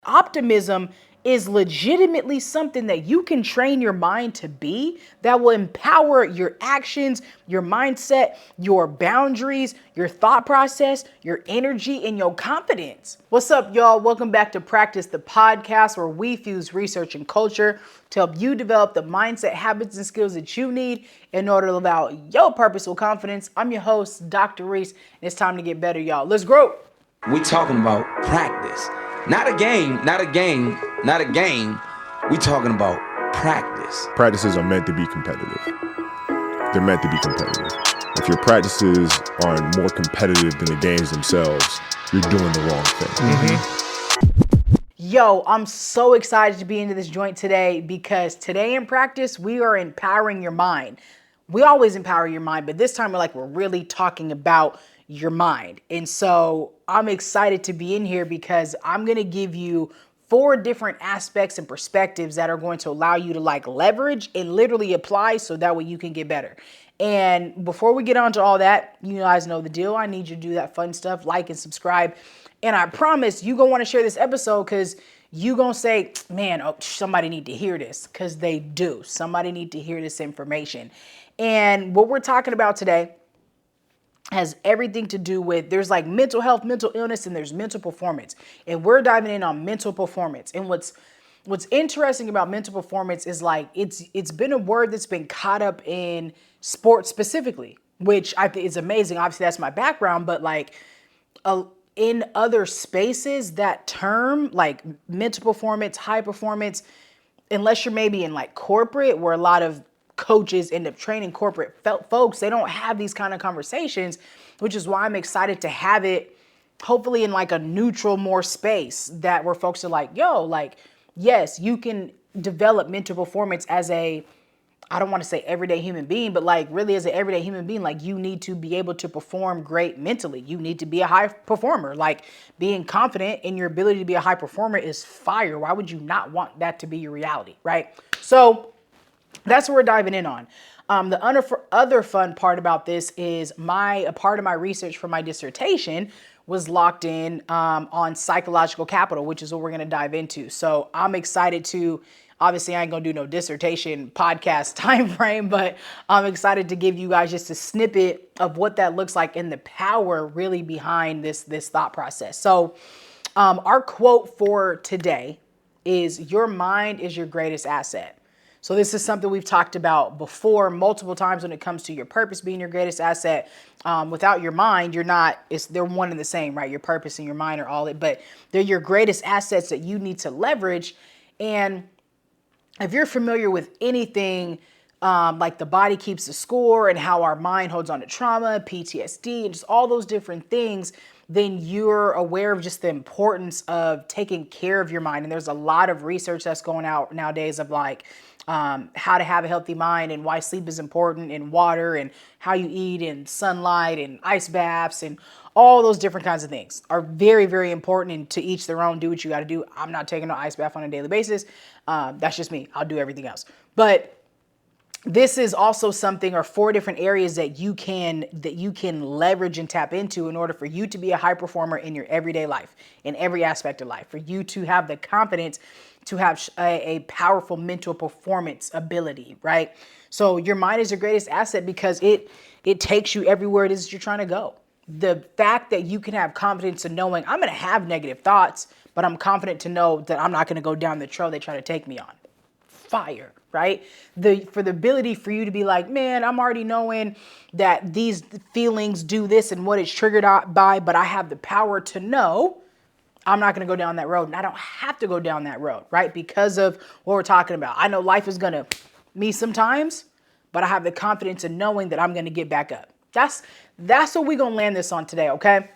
optimism is legitimately something that you can train your mind to be, that will empower your actions, your mindset, your boundaries, your thought process, your energy, and your confidence. What's up, y'all? Welcome back to Practice the Podcast, where we fuse research and culture to help you develop the mindset, habits, and skills that you need in order to live out your purposeful confidence. I'm your host, Dr.Rees, and it's time to get better, y'all. Let's grow. We talking about practice. Not a game. We talking about practice. Practices are meant to be competitive. They're meant to be competitive. If your practices are more competitive than the games themselves, you're doing the wrong thing. Yo, I'm so excited to be into this joint today because today in practice, we are empowering your mind. We always empower your mind, but this time we're really talking about your mind. And so I'm excited to be in here because I'm going to give you 4 different aspects and perspectives that are going to allow you to leverage and literally apply so that way you can get better. And before we get on to all that, you guys know the deal. I need you to do that fun stuff, like and subscribe. And I promise you gonna want to share this episode because you gonna say, man, somebody need to hear this, because they do. Somebody need to hear this information. And what we're talking about today has everything to do with, there's mental health, mental illness, and there's mental performance. And we're diving in on mental performance. And what's interesting about mental performance is it's been a word that's been caught up in sports specifically, which I think is amazing. Obviously, that's my background, but in other spaces, that term, mental performance, high performance, unless you're maybe in corporate, where a lot of coaches end up training corporate folks, they don't have these kind of conversations, which is why I'm excited to have it hopefully in a neutral, more space that where folks are yes, you can develop mental performance as I don't want to say everyday human being, but really as an everyday human being, you need to be able to perform great mentally. You need to be a high performer. Being confident in your ability to be a high performer is fire. Why would you not want that to be your reality, right? So that's what we're diving in on. The other fun part about this is a part of my research for my dissertation was locked in on psychological capital, which is what we're going to dive into. So I'm excited to, obviously I ain't going to do no dissertation podcast time frame, but I'm excited to give you guys just a snippet of what that looks like and the power really behind this thought process. So our quote for today is, your mind is your greatest asset. So this is something we've talked about before multiple times when it comes to your purpose being your greatest asset. Without your mind, they're one and the same, right? Your purpose and your mind are all it, but they're your greatest assets that you need to leverage. And if you're familiar with anything the body keeps the score and how our mind holds on to trauma, PTSD, and just all those different things, then you're aware of just the importance of taking care of your mind. And there's a lot of research that's going out nowadays of how to have a healthy mind and why sleep is important, and water, and how you eat, and sunlight, and ice baths, and all those different kinds of things are very, very important, and to each their own. Do what you got to do. I'm not taking no ice bath on a daily basis. That's just me. I'll do everything else. But this is also something, or 4 different areas that you can leverage and tap into in order for you to be a high performer in your everyday life, in every aspect of life, for you to have the confidence to have a powerful mental performance ability, right? So your mind is your greatest asset because it takes you everywhere it is you're trying to go. The fact that you can have confidence in knowing I'm going to have negative thoughts, but I'm confident to know that I'm not going to go down the trail they try to take me on. Fire, right? For the ability for you to be man, I'm already knowing that these feelings do this and what it's triggered by, but I have the power to know I'm not going to go down that road, and I don't have to go down that road, right? Because of what we're talking about. I know life is going to me sometimes, but I have the confidence in knowing that I'm going to get back up. That's what we're going to land this on today, okay?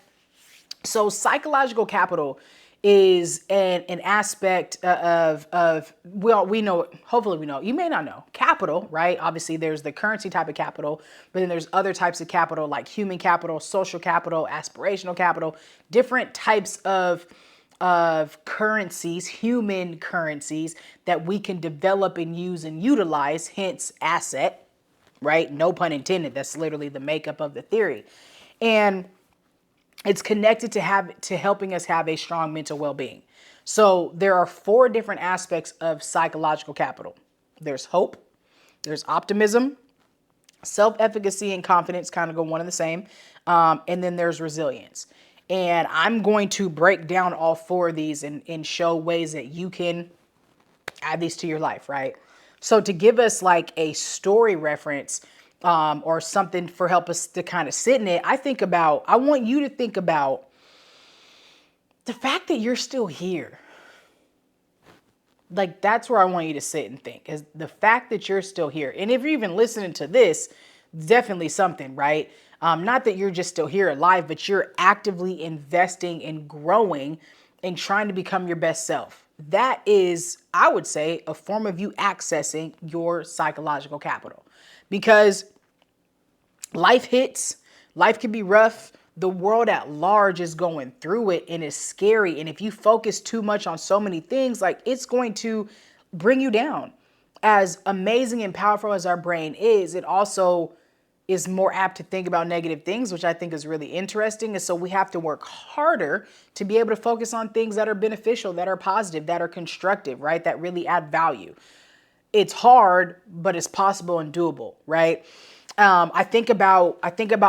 So psychological capital is an aspect we know, hopefully we know, you may not know, capital, right? Obviously there's the currency type of capital, but then there's other types of capital like human capital, social capital, aspirational capital, different types of currencies, human currencies that we can develop and use and utilize, hence asset, right? No pun intended. That's literally the makeup of the theory. And it's connected to helping us have a strong mental well-being. So there are 4 different aspects of psychological capital. There's hope, there's optimism, self-efficacy and confidence kind of go one and the same. And then there's resilience. And I'm going to break down all 4 of these and show ways that you can add these to your life, right? So to give us like a story reference or something for help us to kind of sit in it, I want you to think about the fact that you're still here. Like, that's where I want you to sit and think, is the fact that you're still here. And if you're even listening to this, definitely something, right? Not that you're just still here alive, but you're actively investing and growing and trying to become your best self. That is, I would say, a form of you accessing your psychological capital, because life hits, life can be rough. The world at large is going through it and it's scary. And if you focus too much on so many things, like, it's going to bring you down. As amazing and powerful as our brain is, it also is more apt to think about negative things, which I think is really interesting. And so we have to work harder to be able to focus on things that are beneficial, that are positive, that are constructive, right? That really add value. It's hard, but it's possible and doable, right? I think about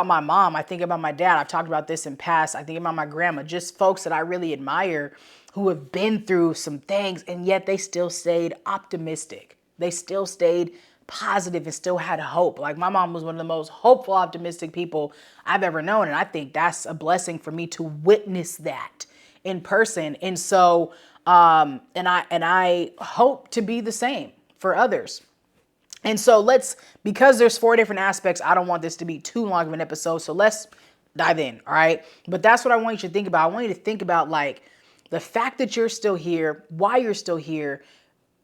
my mom. I think about my dad. I've talked about this in past. I think about my grandma, just folks that I really admire who have been through some things, and yet they still stayed optimistic. They still stayed positive and still had hope. Like, my mom was one of the most hopeful, optimistic people I've ever known. And I think that's a blessing for me to witness that in person. And so, and I hope to be the same for others. And so because there's 4 different aspects, I don't want this to be too long of an episode. So let's dive in. All right. But that's what I want you to think about. I want you to think about, like, the fact that you're still here, why you're still here,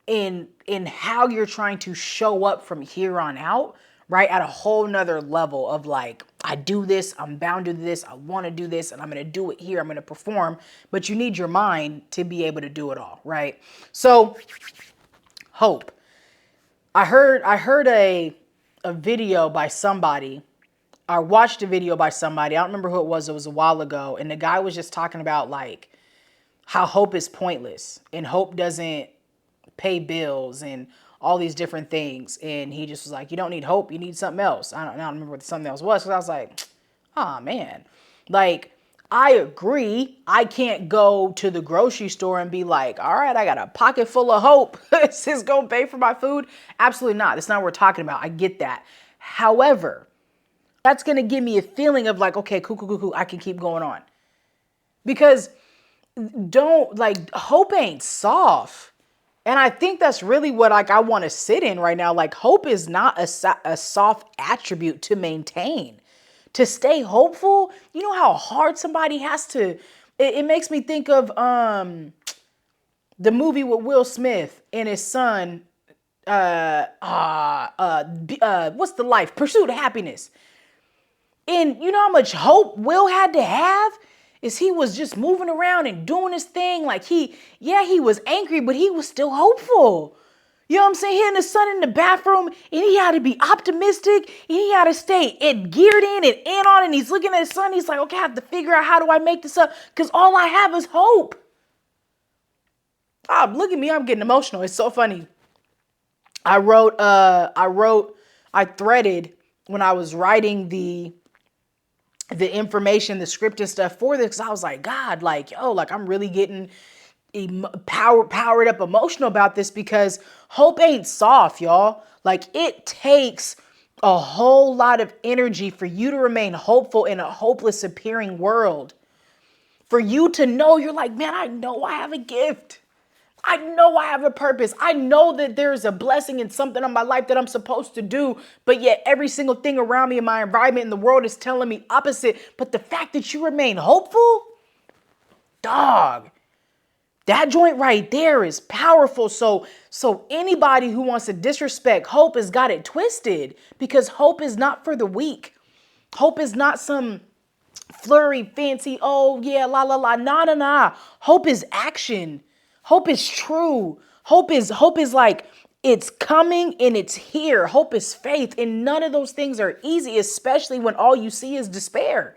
in how you're trying to show up from here on out, right? At a whole nother level of, like, I do this, I'm bound to do this, I want to do this, and I'm going to do it here, I'm going to perform. But you need your mind to be able to do it all, right? So, hope. I heard a video by somebody. I watched a video by somebody. I don't remember who it was. It was a while ago. And the guy was just talking about, like, how hope is pointless and hope doesn't pay bills and all these different things. And he just was like, you don't need hope. You need something else. I don't remember what something else was. Because I was like, oh, man. Like, I agree. I can't go to the grocery store and be like, all right, I got a pocket full of hope. Is this going to pay for my food? Absolutely not. That's not what we're talking about. I get that. However, that's going to give me a feeling of, like, okay, cool. I can keep going on. Because hope ain't soft. And I think that's really what, like, I want to sit in right now. Like, hope is not a soft attribute to maintain. To stay hopeful, you know how hard somebody has to. It makes me think of the movie with Will Smith and his son. What's the life? Pursuit of Happiness. And you know how much hope Will had to have? Is he was just moving around and doing his thing. Like, he was angry, but he was still hopeful. You know what I'm saying? He and his son in the bathroom, and he had to be optimistic, and he had to stay geared in and in on it. And he's looking at his son. He's like, okay, I have to figure out, how do I make this up? Because all I have is hope. Oh, look at me. I'm getting emotional. It's so funny. I threaded when I was writing the information, the script and stuff for this, because I was like, God, like, yo, like, I'm really getting powered up emotional about this, because hope ain't soft, y'all. Like, it takes a whole lot of energy for you to remain hopeful in a hopeless appearing world. For you to know, you're like, man, I know I have a gift. I know I have a purpose. I know that there's a blessing in something in my life that I'm supposed to do, but yet every single thing around me in my environment in the world is telling me opposite. But the fact that you remain hopeful, dog, that joint right there is powerful. So anybody who wants to disrespect hope has got it twisted, because hope is not for the weak. Hope is not some flurry, fancy, oh yeah, la la la, nah. Hope is action. Hope is true. Hope is like, it's coming and it's here. Hope is faith. And none of those things are easy, especially when all you see is despair.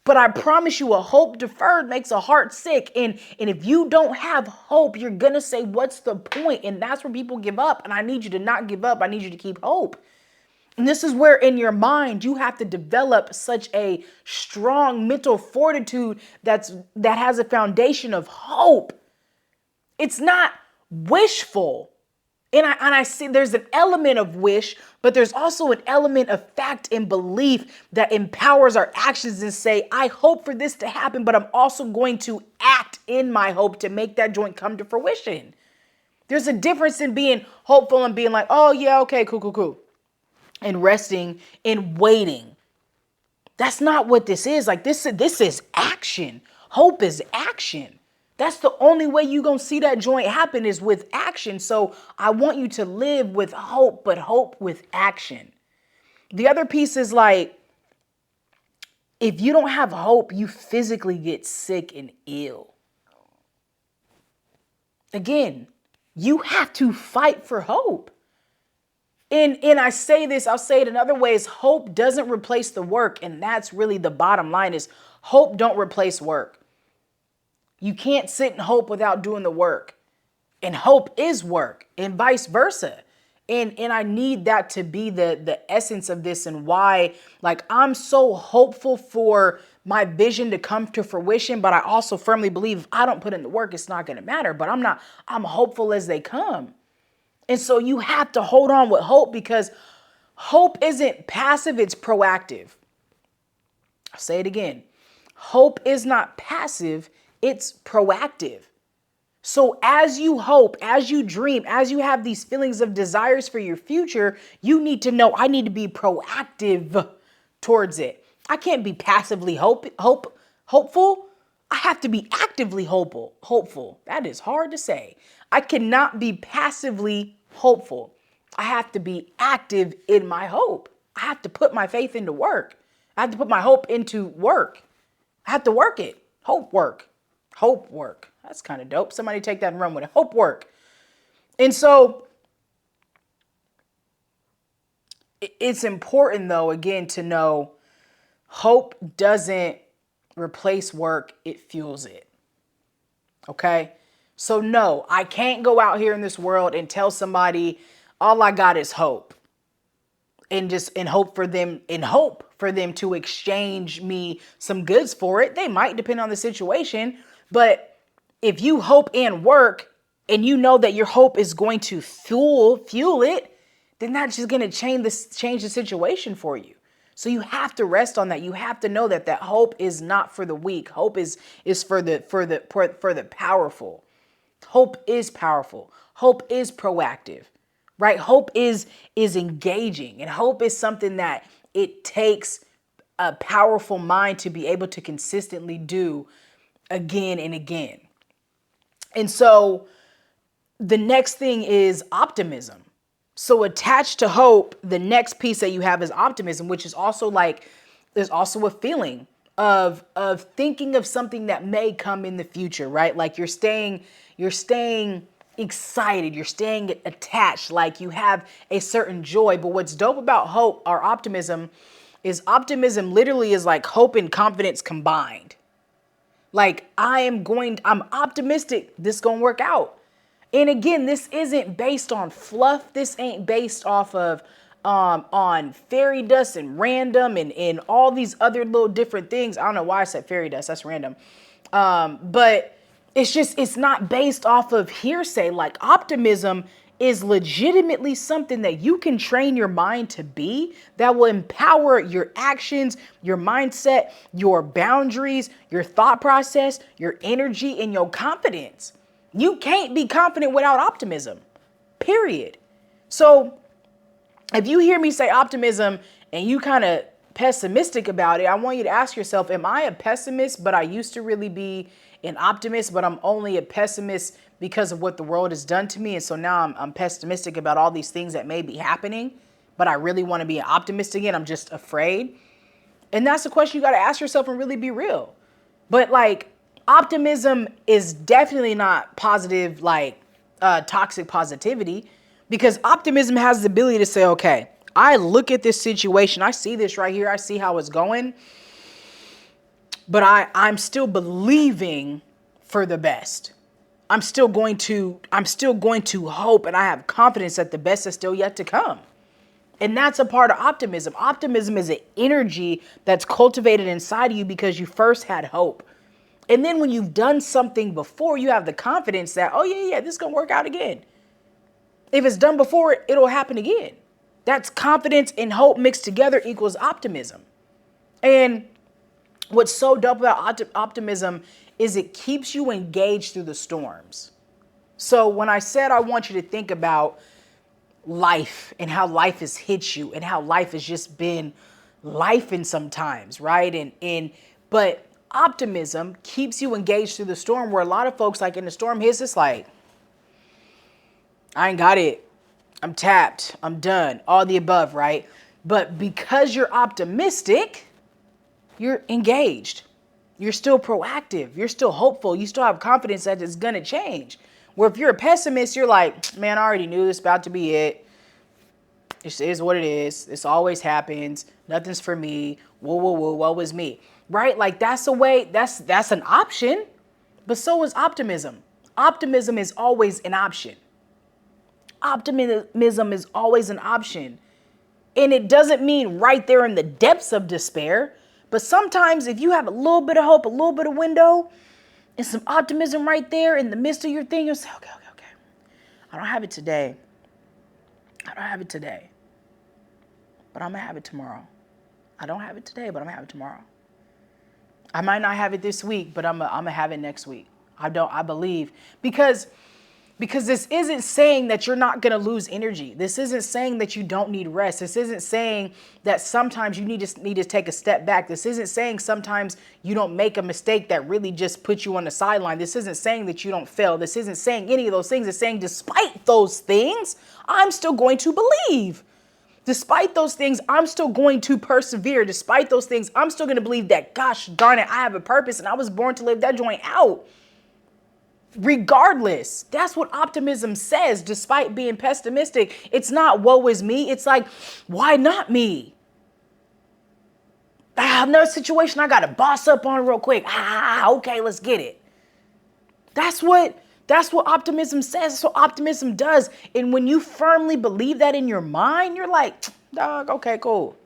But I promise you, a hope deferred makes a heart sick. And if you don't have hope, you're going to say, what's the point? And that's where people give up. And I need you to not give up. I need you to keep hope. And this is where in your mind, you have to develop such a strong mental fortitude that has a foundation of hope. It's not wishful. And I see there's an element of wish, but there's also an element of fact and belief that empowers our actions and say, I hope for this to happen, but I'm also going to act in my hope to make that joint come to fruition. There's a difference in being hopeful and being like, oh yeah, okay, cool. And resting and waiting. That's not what this is. Like this is action. Hope is action. That's the only way you're going to see that joint happen is with action. So I want you to live with hope, but hope with action. The other piece is like, if you don't have hope, you physically get sick and ill. Again, you have to fight for hope. And I say this, I'll say it in other ways, hope doesn't replace the work. And that's really the bottom line is hope don't replace work. You can't sit and hope without doing the work. And hope is work and vice versa. And I need that to be the essence of this and why, like, I'm so hopeful for my vision to come to fruition. But I also firmly believe if I don't put in the work, it's not going to matter. But I'm hopeful as they come. And so you have to hold on with hope because hope isn't passive, it's proactive. I'll say it again. Hope is not passive, it's proactive. So as you hope, as you dream, as you have these feelings of desires for your future, you need to know I need to be proactive towards it. I can't be passively hopeful. I have to be actively hopeful. That is hard to say. I cannot be passively hopeful. I have to be active in my hope. I have to put my faith into work. I have to put my hope into work. I have to work it. Hope work. That's kind of dope. Somebody take that and run with it. Hope work. And so it's important, though, again, to know hope doesn't replace work. It fuels it. Okay? So no, I can't go out here in this world and tell somebody all I got is hope. And hope for them to exchange me some goods for it. They might, depend on the situation. But if you hope and work and you know that your hope is going to fuel it, then that's just going to change the situation for you. So you have to rest on that. You have to know that hope is not for the weak. Hope is for the powerful. Hope is powerful. Hope is proactive, right? Hope is engaging, and hope is something that it takes a powerful mind to be able to consistently do again and again. And so the next thing is optimism. So attached to hope, the next piece that you have is optimism, which is also like, there's also a feeling of thinking of something that may come in the future, right? Like you're staying excited, you're staying attached, like you have a certain joy. But what's dope about hope or optimism is optimism literally is like hope and confidence combined. Like I'm optimistic this gonna work out. And again, this isn't based on fluff. This ain't based off of on fairy dust and random and all these other little different things. I don't know why I said fairy dust. That's random. But it's not based off of hearsay. Like optimism is legitimately something that you can train your mind to be, that will empower your actions, your mindset, your boundaries, your thought process, your energy, and your confidence. You can't be confident without optimism, period. So if you hear me say optimism and you kind of pessimistic about it, I want you to ask yourself, am I a pessimist, but I used to really be an optimist, but I'm only a pessimist because of what the world has done to me. And so now I'm pessimistic about all these things that may be happening, but I really want to be an optimist again. I'm just afraid. And that's the question you got to ask yourself and really be real. But like optimism is definitely not positive, like toxic positivity, because optimism has the ability to say, okay, I look at this situation. I see this right here. I see how it's going. but I'm still believing for the best. I'm still going to hope, and I have confidence that the best is still yet to come. And that's a part of optimism. Optimism is an energy that's cultivated inside of you because you first had hope. And then when you've done something before, you have the confidence that, oh yeah, this is going to work out again. If it's done before, it'll happen again. That's confidence and hope mixed together equals optimism. And what's so dope about optimism is it keeps you engaged through the storms. So when I said I want you to think about life and how life has hit you and how life has just been lifing sometimes, right? But optimism keeps you engaged through the storm, where a lot of folks, like in the storm hits, it's like, I ain't got it. I'm tapped. I'm done. All the above, right? But because you're optimistic, you're engaged. You're still proactive. You're still hopeful. You still have confidence that it's going to change. Where if you're a pessimist, you're like, man, I already knew this about to be it. It is what it is. This always happens. Nothing's for me. Whoa, woe is me. Right? Like that's a way, that's an option. But so is optimism. Optimism is always an option. Optimism is always an option. And it doesn't mean right there in the depths of despair. But sometimes if you have a little bit of hope, a little bit of window, and some optimism right there in the midst of your thing, you'll say, okay. I don't have it today. But I'm going to have it tomorrow. I don't have it today, but I'm going to have it tomorrow. I might not have it this week, but I'm going to have it next week. I believe. Because this isn't saying that you're not going to lose energy. This isn't saying that you don't need rest. This isn't saying that sometimes you need to take a step back. This isn't saying sometimes you don't make a mistake that really just puts you on the sideline. This isn't saying that you don't fail. This isn't saying any of those things. It's saying despite those things, I'm still going to believe. Despite those things, I'm still going to persevere. Despite those things, I'm still going to believe that, gosh darn it, I have a purpose and I was born to live that joint out. Regardless, that's what optimism says, despite being pessimistic. It's not woe is me. It's like, why not me? I have another situation I got to boss up on real quick. Okay, let's get it. That's what optimism says. That's what optimism does. And when you firmly believe that in your mind, you're like, dog, okay, cool.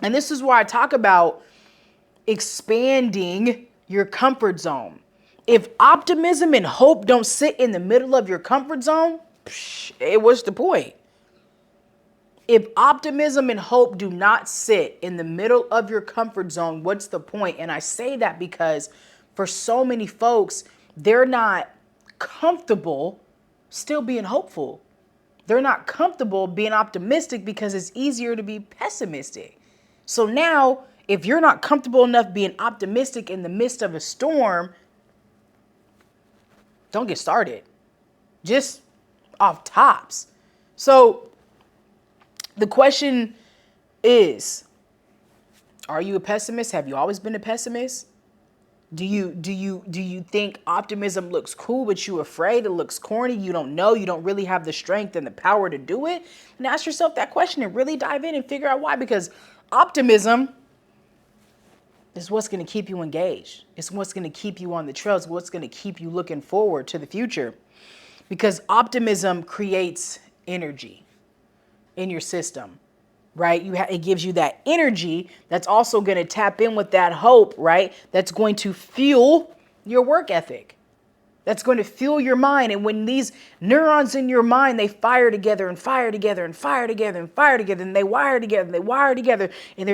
And this is why I talk about expanding your comfort zone. If optimism and hope don't sit in the middle of your comfort zone, what's the point? If optimism and hope do not sit in the middle of your comfort zone, what's the point? And I say that because for so many folks, they're not comfortable still being hopeful. They're not comfortable being optimistic because it's easier to be pessimistic. So now, if you're not comfortable enough being optimistic in the midst of a storm, don't get started. Just off tops. So the question is, are you a pessimist? Have you always been a pessimist? Do you think optimism looks cool, but you're afraid it looks corny? You don't know. You don't really have the strength and the power to do it. And ask yourself that question and really dive in and figure out why. Because optimism is what's going to keep you engaged. It's what's going to keep you on the trails. It's what's going to keep you looking forward to the future. Because optimism creates energy in your system, right? It gives you that energy that's also going to tap in with that hope, right? That's going to fuel your work ethic. That's going to fuel your mind. And when these neurons in your mind, they fire together and fire together and fire together and fire together, and they wire together and they wire together, and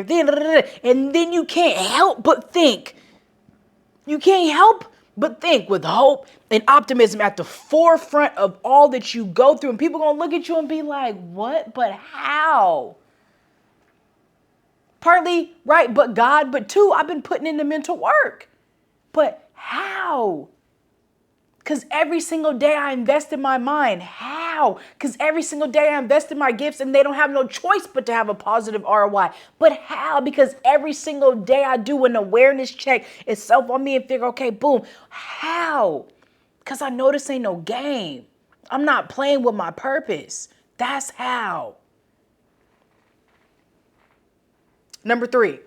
then you can't help but think. You can't help but think with hope and optimism at the forefront of all that you go through. And people are going to look at you and be like, what? But how? Partly, right, but God, but two, I've been putting in the mental work. But how? Because every single day I invest in my mind. How? Because every single day I invest in my gifts and they don't have no choice but to have a positive ROI. But how? Because every single day I do an awareness check itself on me and figure, okay, boom. How? Because I know this ain't no game. I'm not playing with my purpose. That's how. Number 3.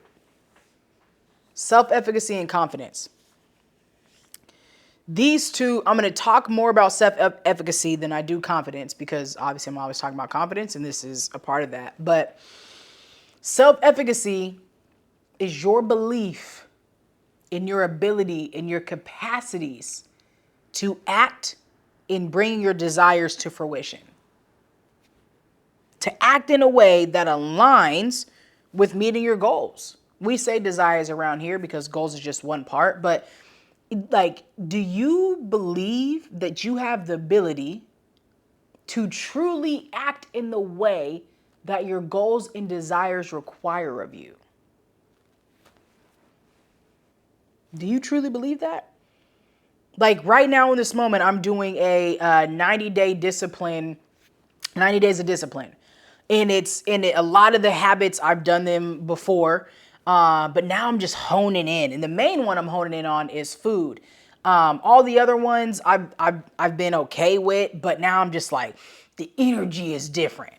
Self-efficacy and confidence. These two, I'm going to talk more about self-efficacy than I do confidence, because obviously I'm always talking about confidence and this is a part of that. But self-efficacy is your belief in your ability, in your capacities to act in bringing your desires to fruition. To act in a way that aligns with meeting your goals. We say desires around here because goals is just one part, but like, do you believe that you have the ability to truly act in the way that your goals and desires require of you? Do you truly believe that? Like right now in this moment, I'm doing a 90-day discipline, 90 days of discipline. And a lot of the habits, I've done them before. But now I'm just honing in. And the main one I'm honing in on is food. All the other ones I've been okay with, but now I'm just like, the energy is different.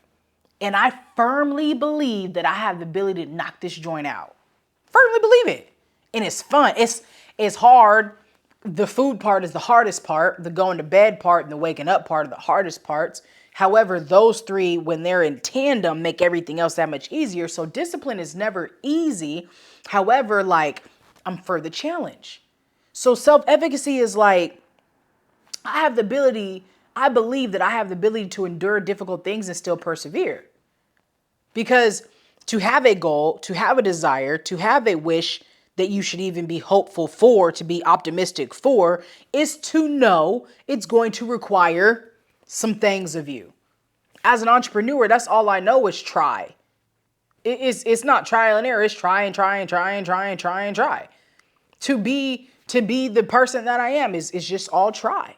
And I firmly believe that I have the ability to knock this joint out. Firmly believe it. And it's fun. It's hard. The food part is the hardest part. The going to bed part and the waking up part are the hardest parts. However, those three, when they're in tandem, make everything else that much easier. So discipline is never easy. However, like, I'm for the challenge. So self-efficacy is like, I believe that I have the ability to endure difficult things and still persevere. Because to have a goal, to have a desire, to have a wish that you should even be hopeful for, to be optimistic for, is to know it's going to require some things of you. As an entrepreneur, that's all I know is try. It's not trial and error. It's try and try and try and try and try and try. To be the person that I am is just all try.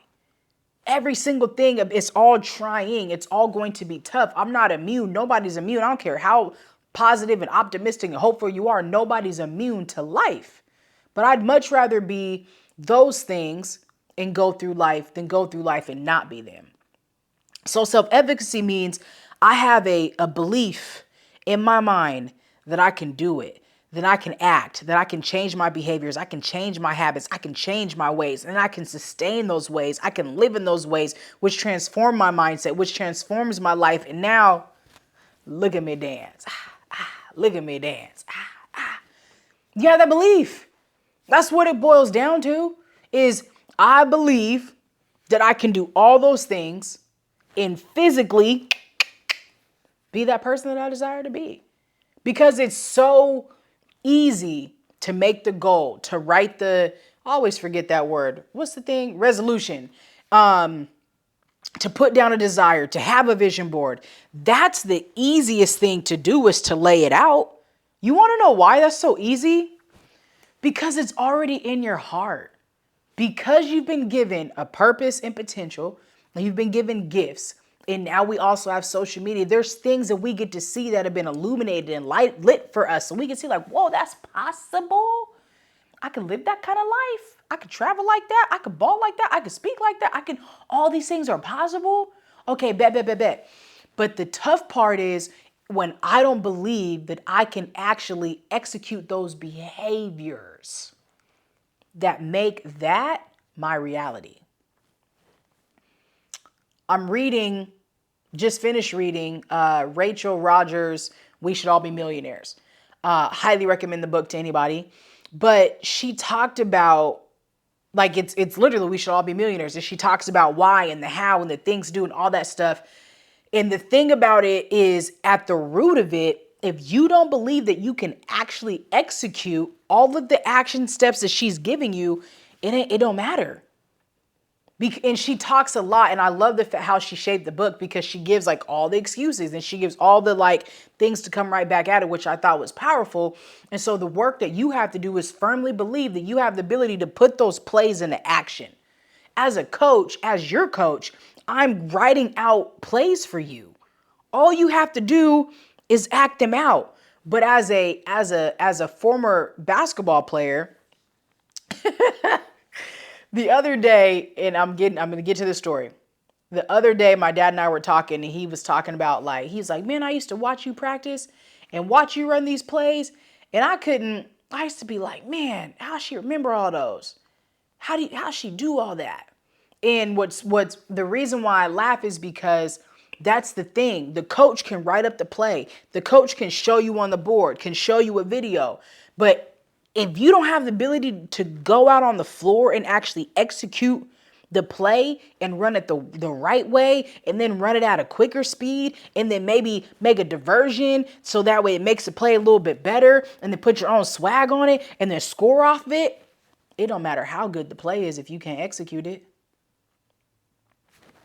Every single thing, it's all trying. It's all going to be tough. I'm not immune. Nobody's immune. I don't care how positive and optimistic and hopeful you are. Nobody's immune to life. But I'd much rather be those things and go through life than go through life and not be them. So self-efficacy means I have a belief in my mind that I can do it, that I can act, that I can change my behaviors, I can change my habits, I can change my ways, and I can sustain those ways. I can live in those ways, which transform my mindset, which transforms my life. And now, look at me dance. Look at me dance. You have that belief. That's what it boils down to, is I believe that I can do all those things and physically be that person that I desire to be. Because it's so easy to make the goal, to write I always forget that word. What's the thing? Resolution. To put down a desire, to have a vision board. That's the easiest thing to do, is to lay it out. You want to know why that's so easy? Because it's already in your heart. Because you've been given a purpose and potential, and you've been given gifts, and now we also have social media. There's things that we get to see that have been illuminated and lit for us. So we can see like, whoa, that's possible. I can live that kind of life. I could travel like that. I could ball like that. I could speak like that. All these things are possible. Okay, bet. But the tough part is when I don't believe that I can actually execute those behaviors that make that my reality. Just finished reading Rachel Rogers' We Should All Be Millionaires. Highly recommend the book to anybody. But she talked about, like, it's literally We Should All Be Millionaires. And she talks about why and the how and the things to do and all that stuff. And the thing about it is, at the root of it, if you don't believe that you can actually execute all of the action steps that she's giving you, it don't matter. And she talks a lot, and I love how she shaped the book, because she gives like all the excuses and she gives all the like things to come right back at it, which I thought was powerful. And so the work that you have to do is firmly believe that you have the ability to put those plays into action. As a coach, as your coach, I'm writing out plays for you. All you have to do is act them out. But as a former basketball player, the other day, and I'm going to get to the story. The other day, my dad and I were talking, and he was talking about, like, he's like, man, I used to watch you practice and watch you run these plays, and I couldn't I used to be like, man, how she remember all those? How she do all that? And what's the reason why I laugh is because that's the thing. The coach can write up the play. The coach can show you on the board, can show you a video. But if you don't have the ability to go out on the floor and actually execute the play and run it the right way, and then run it at a quicker speed, and then maybe make a diversion so that way it makes the play a little bit better, and then put your own swag on it and then score off it, it don't matter how good the play is if you can't execute it.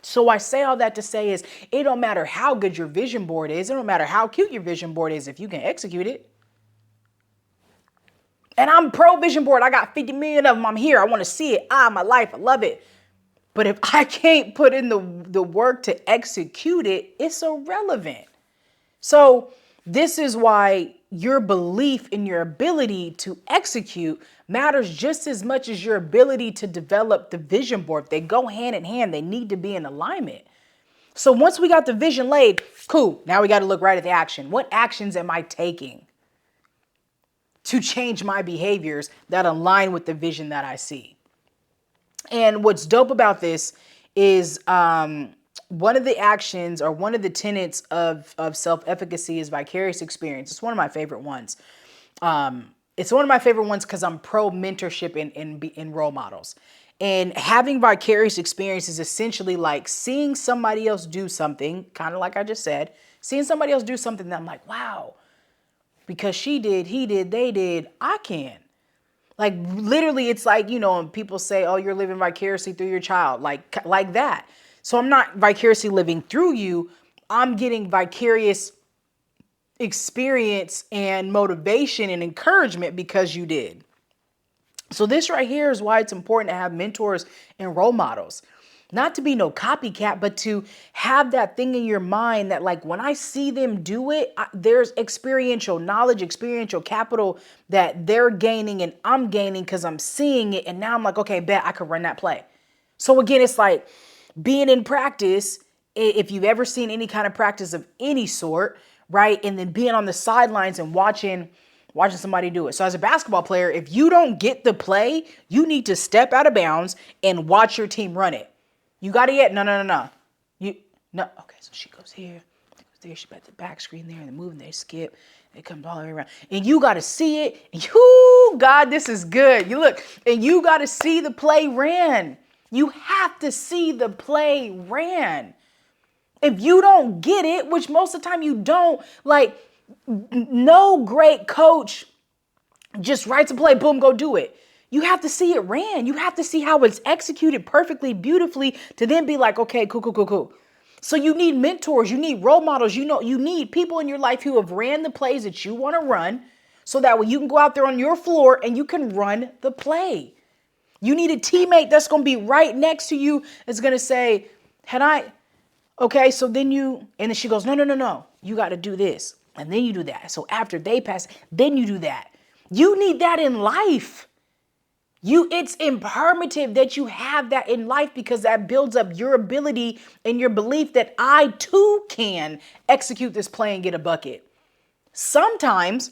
So I say all that to say is it don't matter how good your vision board is. It don't matter how cute your vision board is if you can execute it. And I'm pro vision board. I got 50 million of them. I'm here. I want to see it. My life. I love it. But if I can't put in the work to execute it, it's irrelevant. So this is why your belief in your ability to execute matters just as much as your ability to develop the vision board. They go hand in hand. They need to be in alignment. So once we got the vision laid, cool. Now we got to look right at the action. What actions am I taking to change my behaviors that align with the vision that I see? And what's dope about this is one of the actions or one of the tenets of self-efficacy is vicarious experience. It's one of my favorite ones. It's one of my favorite ones because I'm pro mentorship in role models. And having vicarious experience is essentially like seeing somebody else do something, kind of like I just said, seeing somebody else do something that I'm like, wow, because she did, he did, they did, I can. Like literally, it's like, you know, and people say, oh, you're living vicariously through your child, like that. So I'm not vicariously living through you. I'm getting vicarious experience and motivation and encouragement because you did. So this right here is why it's important to have mentors and role models. Not to be no copycat, but to have that thing in your mind that like when I see them do it, there's experiential knowledge, experiential capital that they're gaining and I'm gaining because I'm seeing it. And now I'm like, okay, bet I could run that play. So again, it's like being in practice. If you've ever seen any kind of practice of any sort, right? And then being on the sidelines and watching somebody do it. So as a basketball player, if you don't get the play, you need to step out of bounds and watch your team run it. You got it yet? No. No. Okay, so she goes here, goes there. She got the back screen there and then moving. They skip. It comes all the way around. And you got to see it. And God, this is good. You look, and you got to see the play ran. You have to see the play ran. If you don't get it, which most of the time you don't, like no great coach just writes a play, boom, go do it. You have to see it ran. You have to see how it's executed perfectly, beautifully to then be like, okay, cool. So you need mentors, you need role models, you need people in your life who have ran the plays that you want to run so that way you can go out there on your floor and you can run the play. You need a teammate that's going to be right next to you. That's going to say, okay, so then and then she goes, no, you got to do this. And then you do that. So after they pass, then you do that. You need that in life. It's imperative that you have that in life because that builds up your ability and your belief that I too can execute this play and get a bucket. Sometimes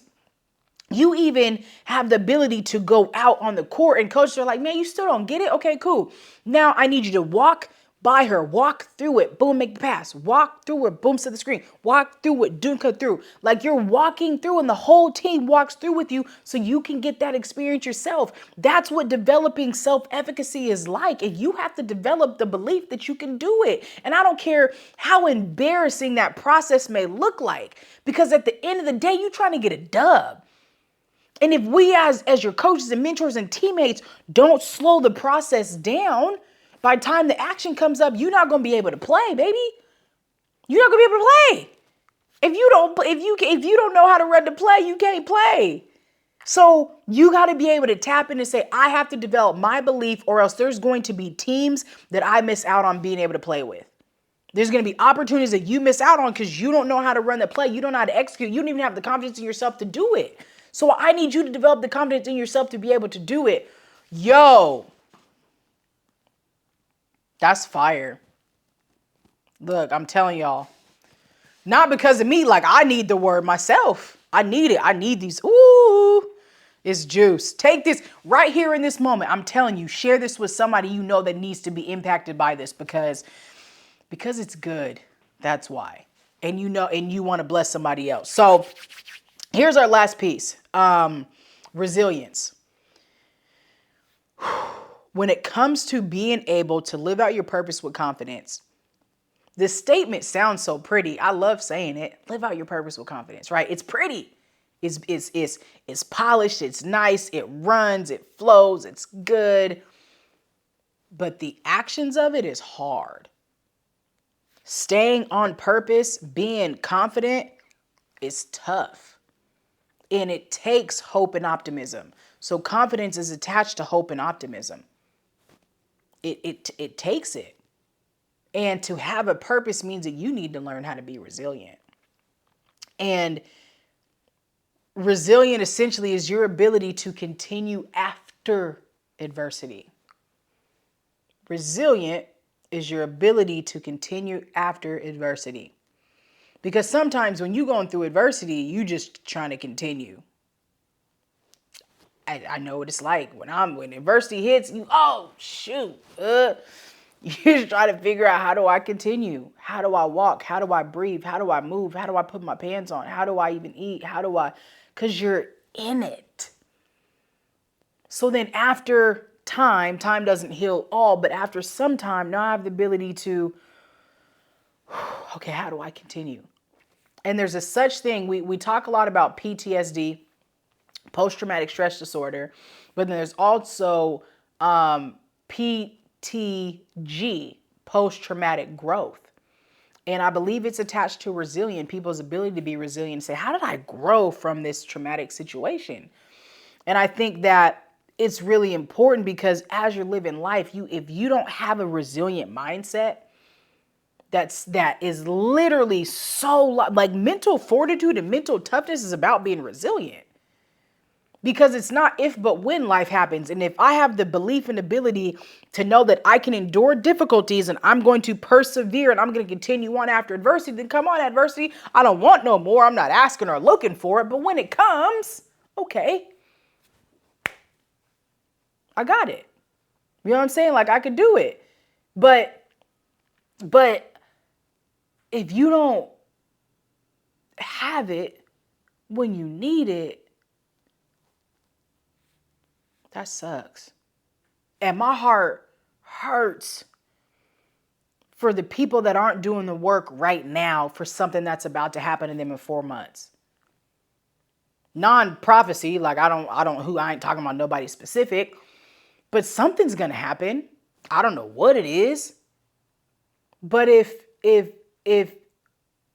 you even have the ability to go out on the court and coaches are like, man, you still don't get it? Okay, cool. Now I need you to walk by her, walk through it, boom, make the pass, walk through it, boom, set the screen, walk through it, cut through. Like you're walking through and the whole team walks through with you so you can get that experience yourself. That's what developing self-efficacy is like. And you have to develop the belief that you can do it. And I don't care how embarrassing that process may look like, because at the end of the day, you're trying to get a dub. And if we as your coaches and mentors and teammates don't slow the process down, by the time the action comes up, you're not going to be able to play, baby. You're not going to be able to play. If you don't know how to run the play, you can't play. So you got to be able to tap in and say, I have to develop my belief or else there's going to be teams that I miss out on being able to play with. There's going to be opportunities that you miss out on because you don't know how to run the play. You don't know how to execute. You don't even have the confidence in yourself to do it. So I need you to develop the confidence in yourself to be able to do it. Yo. That's fire. Look, I'm telling y'all. Not because of me, like I need the word myself. I need it. I need these. Ooh. It's juice. Take this right here in this moment. I'm telling you, share this with somebody you know that needs to be impacted by this because it's good. That's why. And you know, and you want to bless somebody else. So here's our last piece. Resilience. When it comes to being able to live out your purpose with confidence, this statement sounds so pretty. I love saying it. Live out your purpose with confidence, right? It's pretty. It's polished. It's nice. It runs. It flows. It's good. But the actions of it is hard. Staying on purpose, being confident is tough. And it takes hope and optimism. So confidence is attached to hope and optimism. It takes it. And to have a purpose means that you need to learn how to be resilient. And resilient essentially is your ability to continue after adversity. Resilient is your ability to continue after adversity. Because sometimes when you're going through adversity, you just trying to continue. I know what it's like when adversity hits you. Oh shoot! You just try to figure out, how do I continue? How do I walk? How do I breathe? How do I move? How do I put my pants on? How do I even eat? Because you're in it. So then after time doesn't heal all, but after some time, now I have the ability to, okay, how do I continue? And there's a such thing, we talk a lot about PTSD, post-traumatic stress disorder, but then there's also PTG, post-traumatic growth. And I believe it's attached to resilient, people's ability to be resilient and say, how did I grow from this traumatic situation? And I think that it's really important because as you're living life, if you don't have a resilient mindset, that is literally so like mental fortitude and mental toughness is about being resilient. Because it's not if but when life happens. And if I have the belief and ability to know that I can endure difficulties and I'm going to persevere and I'm going to continue on after adversity, then come on, adversity. I don't want no more. I'm not asking or looking for it. But when it comes, okay, I got it. You know what I'm saying? Like I could do it. But if you don't have it when you need it, that sucks. And my heart hurts for the people that aren't doing the work right now for something that's about to happen to them in 4 months. Non-prophecy, like I ain't talking about nobody specific, but something's gonna happen. I don't know what it is. But if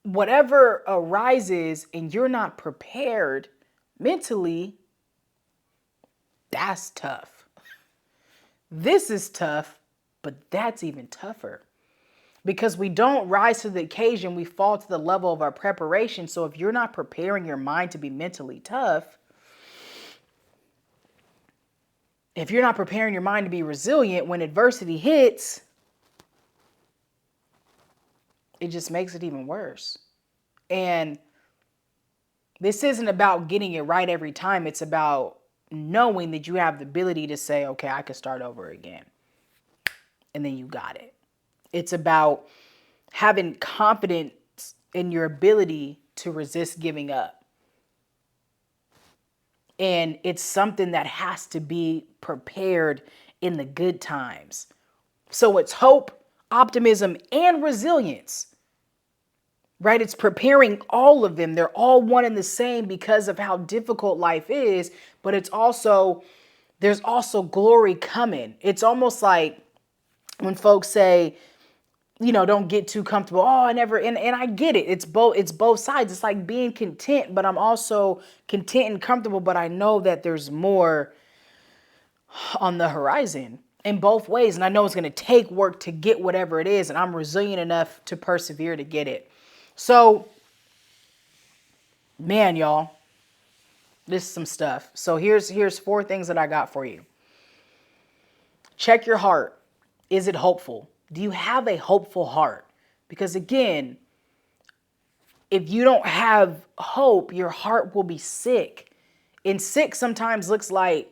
whatever arises and you're not prepared mentally, that's tough. This is tough, but that's even tougher. Because we don't rise to the occasion, we fall to the level of our preparation. So if you're not preparing your mind to be mentally tough, if you're not preparing your mind to be resilient when adversity hits, it just makes it even worse. And this isn't about getting it right every time. It's about knowing that you have the ability to say, okay, I can start over again. And then you got it. It's about having confidence in your ability to resist giving up. And it's something that has to be prepared in the good times. So it's hope, optimism, and resilience. Right? It's preparing all of them. They're all one and the same because of how difficult life is, but there's also glory coming. It's almost like when folks say, don't get too comfortable. Oh, I never, and I get it. It's both sides. It's like being content, but I'm also content and comfortable, but I know that there's more on the horizon in both ways. And I know it's going to take work to get whatever it is. And I'm resilient enough to persevere to get it. So, man, y'all, this is some stuff. So here's 4 things that I got for you. Check your heart. Is it hopeful? Do you have a hopeful heart? Because again, if you don't have hope, your heart will be sick. And sick sometimes looks like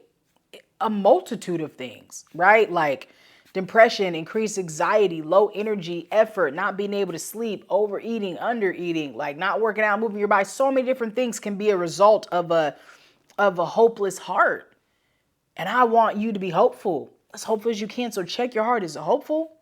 a multitude of things, right? Like depression, increased anxiety, low energy, effort, not being able to sleep, overeating, undereating, like not working out, moving your body. So many different things can be a result of a hopeless heart. And I want you to be hopeful, as hopeful as you can. So check your heart. Is it hopeful?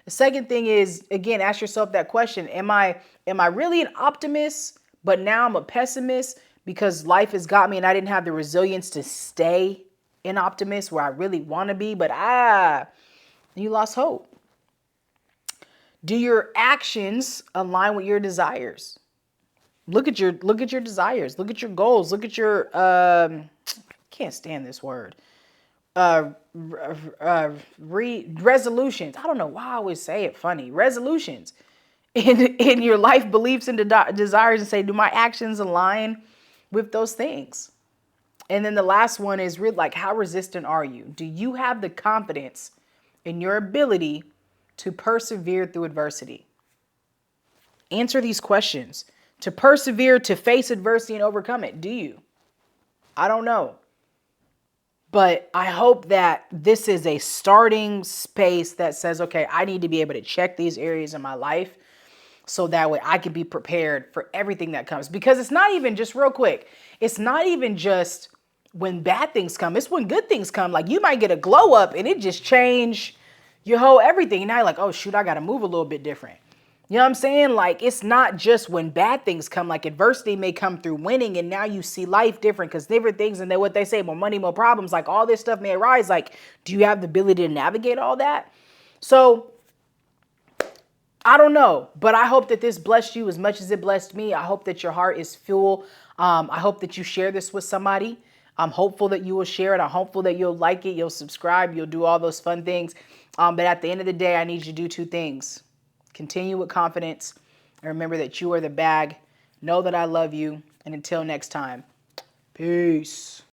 The second thing is, again, ask yourself that question. Am I really an optimist, but now I'm a pessimist because life has got me and I didn't have the resilience to stay an optimist where I really want to be, but you lost hope. Do your actions align with your desires? Look at your desires. Look at your goals. Look at your can't stand this word. Resolutions. I don't know why I always say it funny. Resolutions in your life, beliefs, and desires, and say, do my actions align with those things? And then the last one is really like, how resistant are you? Do you have the confidence in your ability to persevere through adversity? Answer these questions. To persevere, to face adversity and overcome it. Do you? I don't know. But I hope that this is a starting space that says, okay, I need to be able to check these areas in my life so that way I can be prepared for everything that comes. Because it's not even just real quick. It's not even just when bad things come. It's when good things come. Like you might get a glow up and it just change your whole everything. And now you're like, oh shoot, I got to move a little bit different. You know what I'm saying? Like, it's not just when bad things come, like adversity may come through winning and now you see life different because different things and then what they say, more money, more problems, like all this stuff may arise. Like, do you have the ability to navigate all that? So I don't know, but I hope that this blessed you as much as it blessed me. I hope that your heart is full. I hope that you share this with somebody. I'm hopeful that you will share it. I'm hopeful that you'll like it. You'll subscribe. You'll do all those fun things. But at the end of the day, I need you to do two things. Continue with confidence and remember that you are the bag. Know that I love you. And until next time, peace.